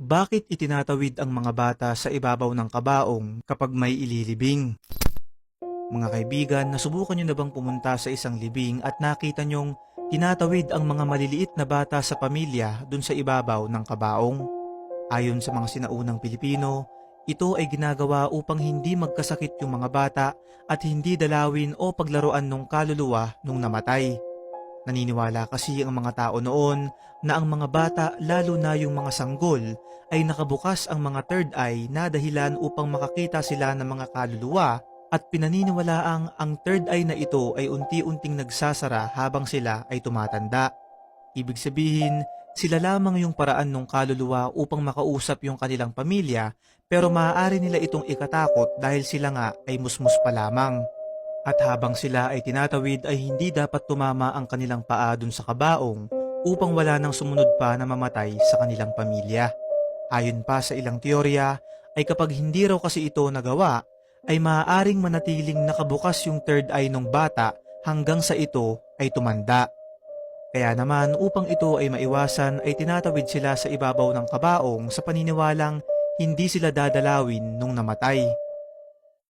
Bakit itinatawid ang mga bata sa ibabaw ng kabaong kapag may ililibing? Mga kaibigan, nasubukan nyo na bang pumunta sa isang libing at nakita nyong tinatawid ang mga maliliit na bata sa pamilya dun sa ibabaw ng kabaong? Ayon sa mga sinaunang Pilipino, ito ay ginagawa upang hindi magkasakit yung mga bata at hindi dalawin o paglaruan ng kaluluwa nung namatay. Naniniwala kasi ang mga tao noon na ang mga bata, lalo na yung mga sanggol, ay nakabukas ang mga third eye na dahilan upang makakita sila ng mga kaluluwa, at pinaniniwalaang ang third eye na ito ay unti-unting nagsasara habang sila ay tumatanda. Ibig sabihin, sila lamang yung paraan ng kaluluwa upang makausap yung kanilang pamilya, pero maaari nila itong ikatakot dahil sila nga ay musmus pa lamang. At habang sila ay tinatawid ay hindi dapat tumama ang kanilang paa dun sa kabaong upang wala nang sumunod pa na mamatay sa kanilang pamilya. Ayon pa sa ilang teorya ay kapag hindi raw kasi ito nagawa, ay maaaring manatiling nakabukas yung third eye ng bata hanggang sa ito ay tumanda. Kaya naman upang ito ay maiwasan ay tinatawid sila sa ibabaw ng kabaong sa paniniwalang hindi sila dadalawin nung namatay.